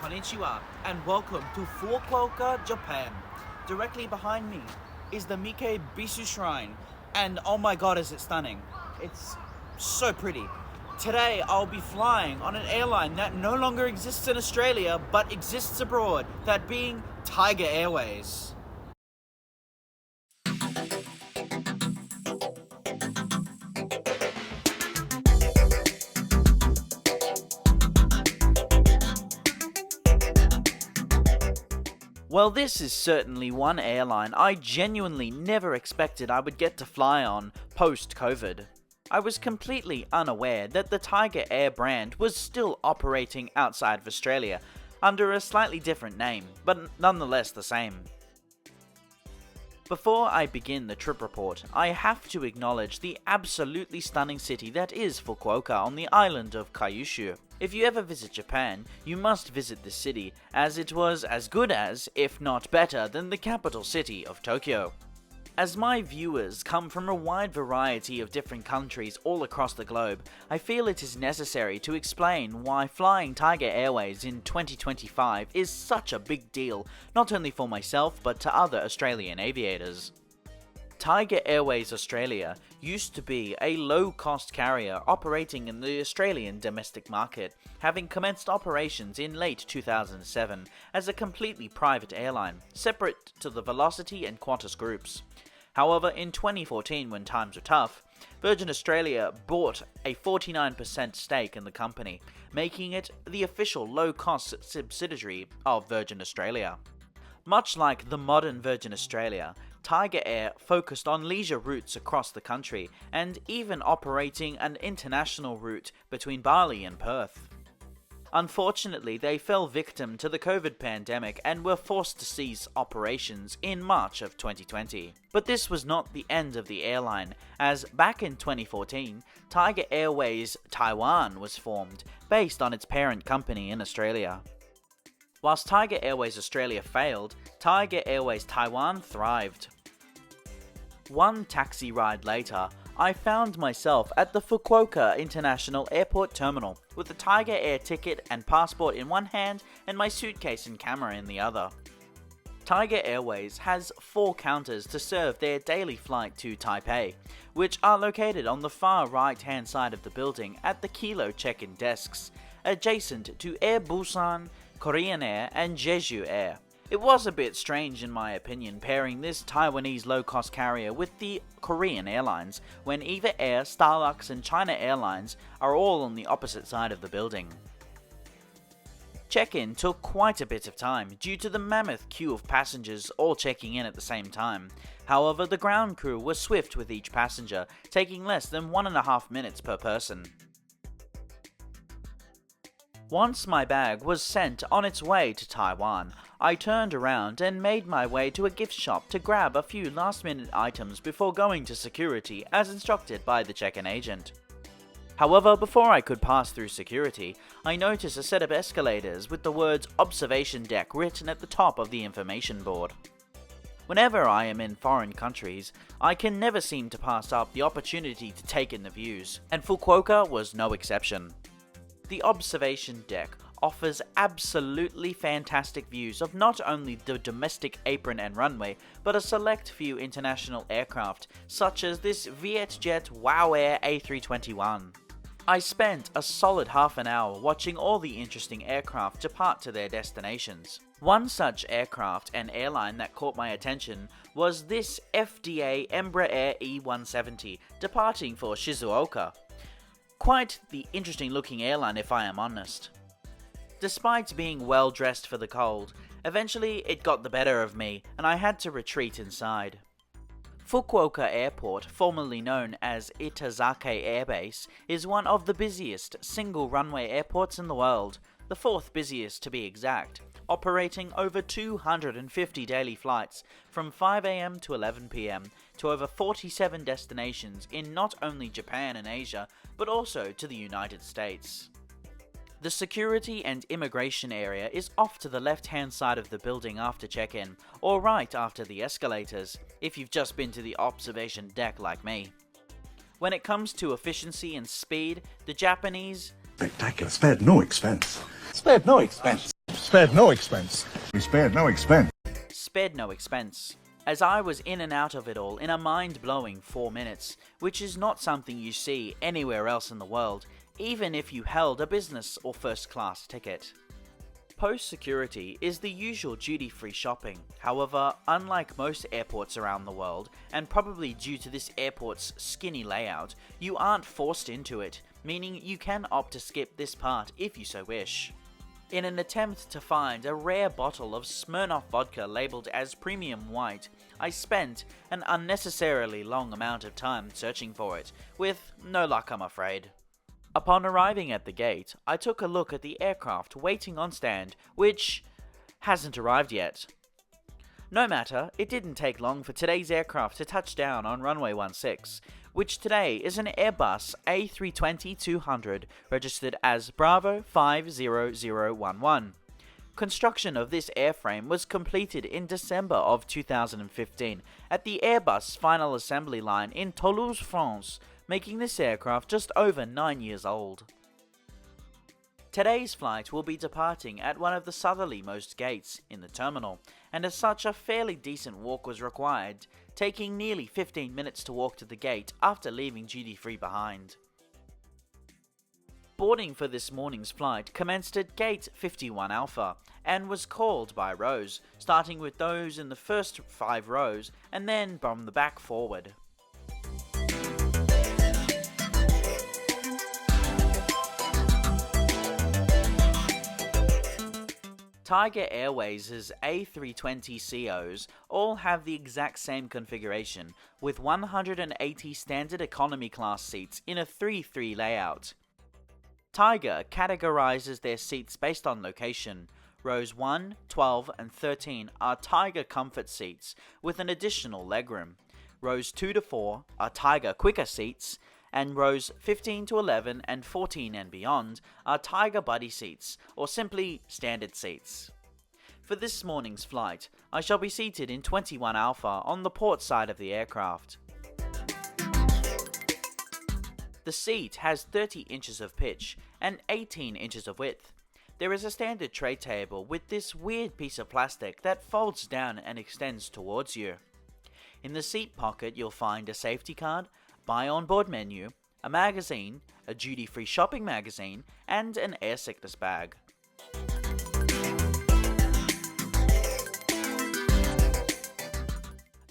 Konnichiwa, and welcome to Fukuoka, Japan. Directly behind me is the Mike Bisu Shrine, and oh my god is it stunning. It's so pretty. Today I'll be flying on an airline that no longer exists in Australia, but exists abroad, that being Tiger Airways. Well, this is certainly one airline I genuinely never expected I would get to fly on post-COVID. I was completely unaware that the Tigerair brand was still operating outside of Australia under a slightly different name, but nonetheless the same. Before I begin the trip report, I have to acknowledge the absolutely stunning city that is Fukuoka on the island of Kyushu. If you ever visit Japan, you must visit this city, as it was as good as, if not better than, the capital city of Tokyo. As my viewers come from a wide variety of different countries all across the globe, I feel it is necessary to explain why flying Tiger Airways in 2025 is such a big deal, not only for myself but to other Australian aviators. Tiger Airways Australia used to be a low-cost carrier operating in the Australian domestic market, having commenced operations in late 2007 as a completely private airline, separate to the Velocity and Qantas groups. However, in 2014, when times were tough, Virgin Australia bought a 49% stake in the company, making it the official low-cost subsidiary of Virgin Australia. Much like the modern Virgin Australia, Tigerair focused on leisure routes across the country and even operating an international route between Bali and Perth. Unfortunately, they fell victim to the COVID pandemic and were forced to cease operations in March of 2020. But this was not the end of the airline, as back in 2014, Tiger Airways Taiwan was formed, based on its parent company in Australia. Whilst Tiger Airways Australia failed, Tiger Airways Taiwan thrived. One taxi ride later, I found myself at the Fukuoka International Airport terminal with a Tigerair ticket and passport in one hand and my suitcase and camera in the other. Tiger Airways has 4 counters to serve their daily flight to Taipei, which are located on the far right-hand side of the building at the Kilo check-in desks, adjacent to Air Busan, Korean Air and Jeju Air. It was a bit strange in my opinion pairing this Taiwanese low-cost carrier with the Korean airlines, when EVA Air, Starlux and China Airlines are all on the opposite side of the building. Check-in took quite a bit of time due to the mammoth queue of passengers all checking in at the same time. However, the ground crew was swift with each passenger, taking less than 1.5 minutes per person. Once my bag was sent on its way to Taiwan, I turned around and made my way to a gift shop to grab a few last-minute items before going to security as instructed by the check-in agent. However, before I could pass through security, I noticed a set of escalators with the words "Observation Deck" written at the top of the information board. Whenever I am in foreign countries, I can never seem to pass up the opportunity to take in the views, and Fukuoka was no exception. The observation deck offers absolutely fantastic views of not only the domestic apron and runway, but a select few international aircraft, such as this Vietjet Wow Air A321. I spent a solid half an hour watching all the interesting aircraft depart to their destinations. One such aircraft and airline that caught my attention was this FDA Embraer E170 departing for Shizuoka. Quite the interesting looking airline if I am honest. Despite being well dressed for the cold, eventually it got the better of me and I had to retreat inside. Fukuoka Airport, formerly known as Itazake Air Base, is one of the busiest single runway airports in the world, the 4th busiest to be exact, operating over 250 daily flights from 5 AM to 11 PM to over 47 destinations in not only Japan and Asia, but also to the United States. The security and immigration area is off to the left-hand side of the building after check-in, or right after the escalators, if you've just been to the observation deck like me. When it comes to efficiency and speed, the Japanese spectacular, spared no expense. Spared no expense. Spared no expense. We spared no expense. Spared no expense, as I was in and out of it all in a mind-blowing 4 minutes, which is not something you see anywhere else in the world, even if you held a business or first-class ticket. Post-security is the usual duty-free shopping. However, unlike most airports around the world, and probably due to this airport's skinny layout, you aren't forced into it, meaning you can opt to skip this part if you so wish. In an attempt to find a rare bottle of Smirnoff vodka labelled as premium white, I spent an unnecessarily long amount of time searching for it, with no luck, I'm afraid. Upon arriving at the gate, I took a look at the aircraft waiting on stand, which hasn't arrived yet. No matter, it didn't take long for today's aircraft to touch down on runway 16, which today is an Airbus A320-200 registered as Bravo 50011. Construction of this airframe was completed in December of 2015 at the Airbus final assembly line in Toulouse, France, making this aircraft just over 9 years old. Today's flight will be departing at one of the southerlymost gates in the terminal, and as such a fairly decent walk was required, taking nearly 15 minutes to walk to the gate after leaving duty-free behind. Boarding for this morning's flight commenced at gate 51 Alpha, and was called by rows, starting with those in the first 5 rows, and then from the back forward. Tiger Airways' A320ceos all have the exact same configuration, with 180 standard economy class seats in a 3-3 layout. Tiger categorizes their seats based on location. Rows 1, 12 and 13 are Tiger comfort seats with an additional legroom. Rows 2 to 4 are Tiger quicker seats, and rows 15 to 11 and 14 and beyond are Tiger buddy seats, or simply standard seats. For this morning's flight, I shall be seated in 21 Alpha on the port side of the aircraft. The seat has 30 inches of pitch and 18 inches of width. There is a standard tray table with this weird piece of plastic that folds down and extends towards you. In the seat pocket you'll find a safety card, buy on board menu, a magazine, a duty-free shopping magazine, and an air sickness bag.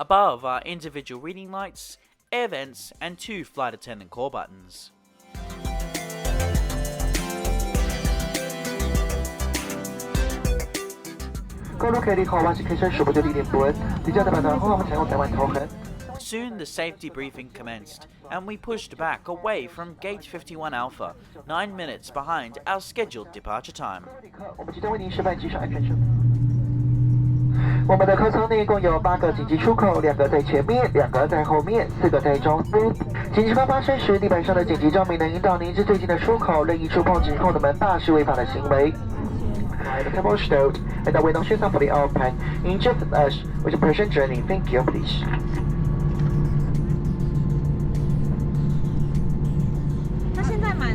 Above are individual reading lights, air vents, and 2 flight attendant call buttons. Soon the safety briefing commenced, and we pushed back away from gate 51 Alpha, 9 minutes behind our scheduled departure time. 我们的客舱内共有8个紧急出口，2个在前面，2个在后面，4个在中间。紧急发生时，地板上的紧急照明能引导您至最近的出口，任意触碰紧扣的门把是违法的行为。The table is stowed, and the window shades are fully open. Enjoy with us with a pleasant journey. Thank you, please. 它现在满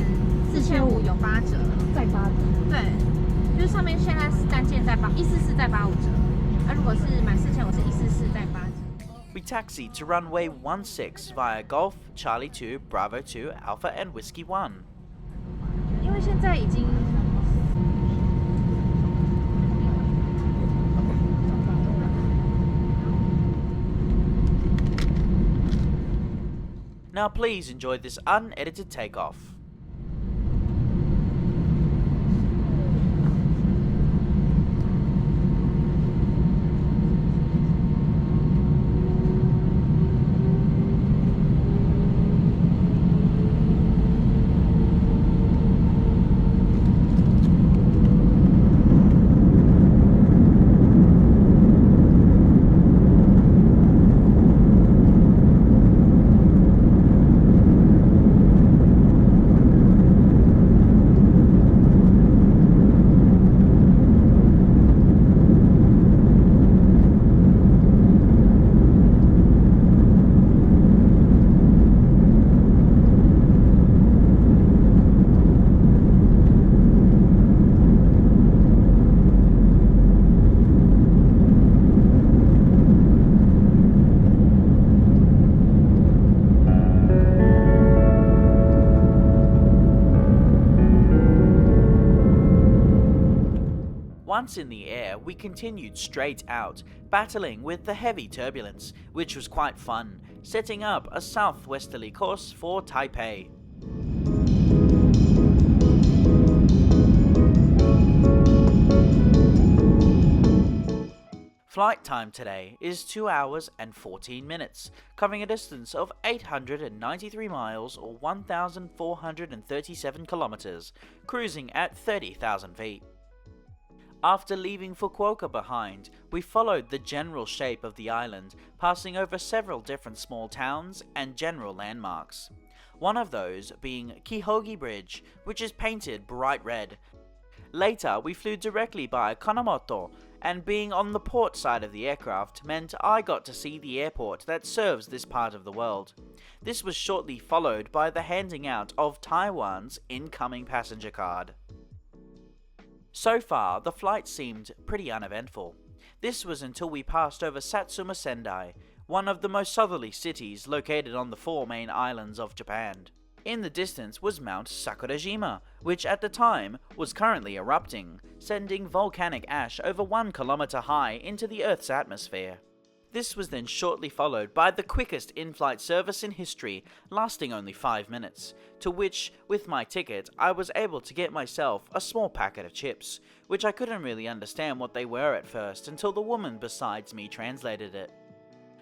4500有8折，再8折。对，就是上面现在是单件在144再85折。 如果是满4000，我是144再8折。 We taxied to runway 16 via Golf, Charlie 2, Bravo 2, Alpha and Whiskey 1. 因为现在已经 Now please enjoy this unedited takeoff. Once in the air, we continued straight out, battling with the heavy turbulence, which was quite fun, setting up a southwesterly course for Taipei. Flight time today is 2 hours and 14 minutes, covering a distance of 893 miles or 1,437 kilometers, cruising at 30,000 feet. After leaving Fukuoka behind, we followed the general shape of the island, passing over several different small towns and general landmarks. One of those being Kihogi Bridge, which is painted bright red. Later, we flew directly by Konomoto, and being on the port side of the aircraft meant I got to see the airport that serves this part of the world. This was shortly followed by the handing out of Taiwan's incoming passenger card. So far, the flight seemed pretty uneventful. This was until we passed over Satsuma Sendai, one of the most southerly cities located on the 4 main islands of Japan. In the distance was Mount Sakurajima, which at the time was currently erupting, sending volcanic ash over 1 kilometer high into the Earth's atmosphere. This was then shortly followed by the quickest in-flight service in history, lasting only 5 minutes, to which, with my ticket, I was able to get myself a small packet of chips, which I couldn't really understand what they were at first until the woman besides me translated it.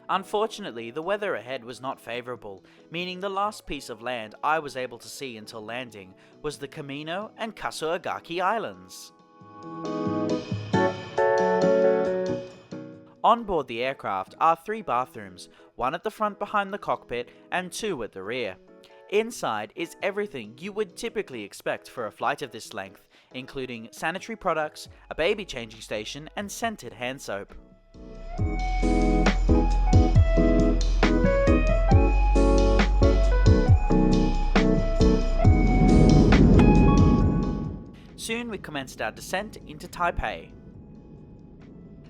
Unfortunately, the weather ahead was not favourable, meaning the last piece of land I was able to see until landing was the Kamino and Kasuagaki Islands. On board the aircraft are 3 bathrooms, one at the front behind the cockpit and 2 at the rear. Inside is everything you would typically expect for a flight of this length, including sanitary products, a baby changing station and scented hand soap. Soon we commenced our descent into Taipei.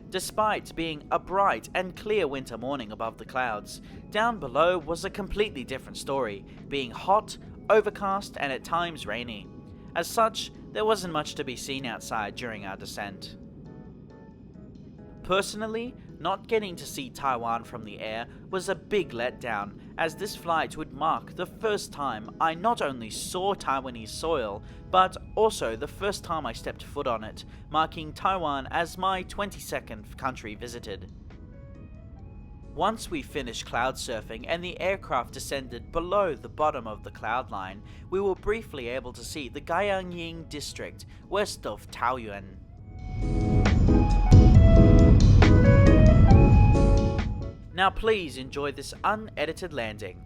Despite being a bright and clear winter morning above the clouds, down below was a completely different story, being hot, overcast and at times rainy. As such, there wasn't much to be seen outside during our descent. Personally, not getting to see Taiwan from the air was a big letdown, as this flight would mark the first time I not only saw Taiwanese soil, but also the first time I stepped foot on it, marking Taiwan as my 22nd country visited. Once we finished cloud surfing and the aircraft descended below the bottom of the cloud line, we were briefly able to see the Gaiyang district west of Taoyuan. Now please enjoy this unedited landing.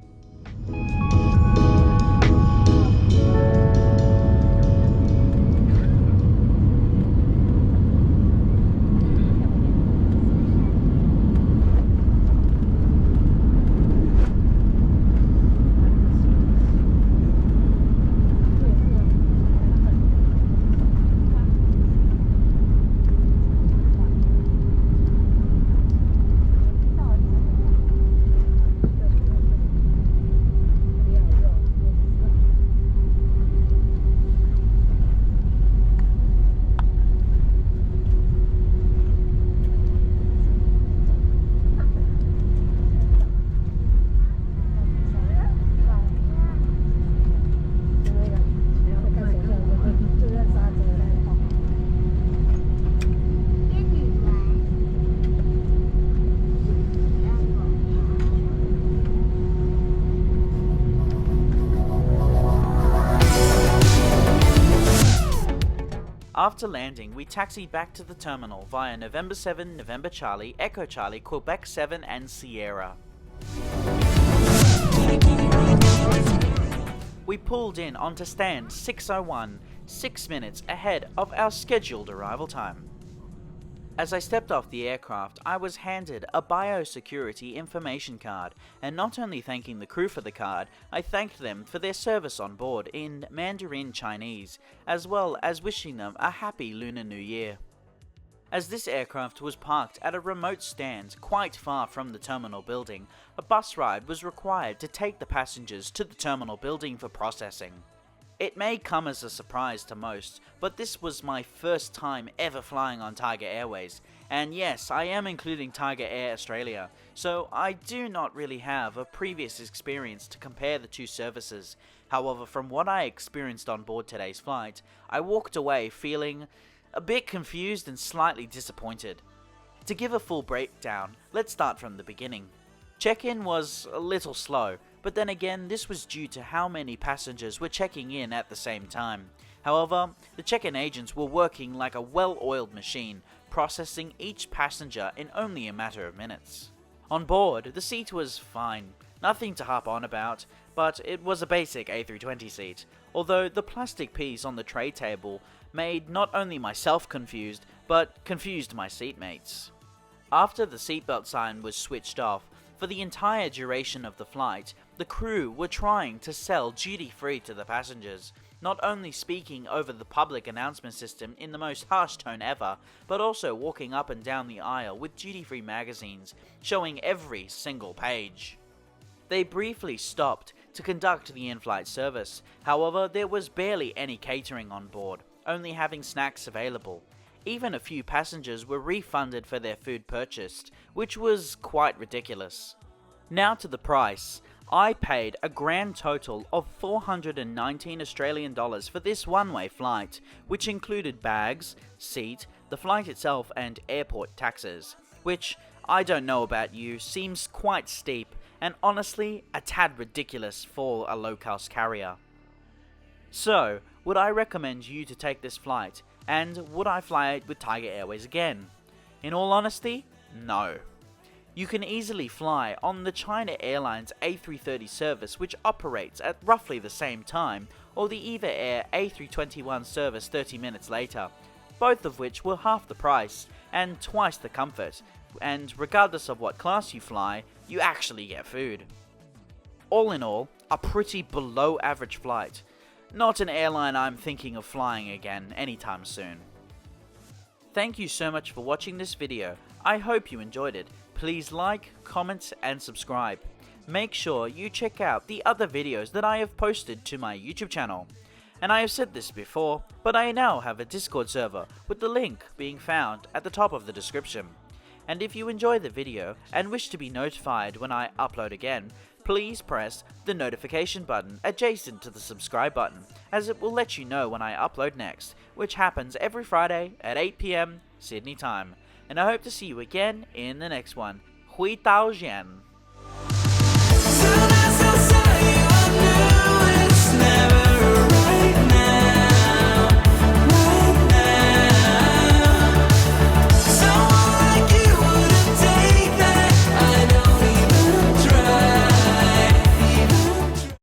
After landing, we taxied back to the terminal via November 7, November Charlie, Echo Charlie, Quebec 7 and Sierra. We pulled in onto stand 601, 6 minutes ahead of our scheduled arrival time. As I stepped off the aircraft, I was handed a biosecurity information card, and not only thanking the crew for the card, I thanked them for their service on board in Mandarin Chinese, as well as wishing them a happy Lunar New Year. As this aircraft was parked at a remote stand quite far from the terminal building, a bus ride was required to take the passengers to the terminal building for processing. It may come as a surprise to most, but this was my first time ever flying on Tiger Airways, and yes, I am including Tigerair Australia, so I do not really have a previous experience to compare the two services. However, from what I experienced on board today's flight, I walked away feeling a bit confused and slightly disappointed. To give a full breakdown, let's start from the beginning. Check-in was a little slow, but then again, this was due to how many passengers were checking in at the same time. However, the check-in agents were working like a well-oiled machine, processing each passenger in only a matter of minutes. On board, the seat was fine, nothing to harp on about, but it was a basic A320 seat, although the plastic piece on the tray table made not only myself confused, but confused my seatmates. After the seatbelt sign was switched off, for the entire duration of the flight, the crew were trying to sell duty-free to the passengers, not only speaking over the public announcement system in the most harsh tone ever, but also walking up and down the aisle with duty-free magazines, showing every single page. They briefly stopped to conduct the in-flight service, however there was barely any catering on board, only having snacks available. Even a few passengers were refunded for their food purchased, which was quite ridiculous. Now to the price. I paid a grand total of 419 Australian dollars for this one-way flight, which included bags, seat, the flight itself and airport taxes, which, I don't know about you, seems quite steep and honestly a tad ridiculous for a low-cost carrier. So, would I recommend you to take this flight? And would I fly it with Tiger Airways again? In all honesty, no. You can easily fly on the China Airlines A330 service, which operates at roughly the same time, or the EVA Air A321 service 30 minutes later, both of which were half the price and twice the comfort, and regardless of what class you fly, you actually get food. All in all, a pretty below average flight. Not an airline I'm thinking of flying again anytime soon. Thank you so much for watching this video. I hope you enjoyed it. Please like, comment and subscribe. Make sure you check out the other videos that I have posted to my YouTube channel. And I have said this before, but I now have a Discord server with the link being found at the top of the description. And if you enjoy the video and wish to be notified when I upload again, please press the notification button adjacent to the subscribe button, as it will let you know when I upload next, which happens every Friday at 8 PM Sydney time. And I hope to see you again in the next one. Hui Tao Jian.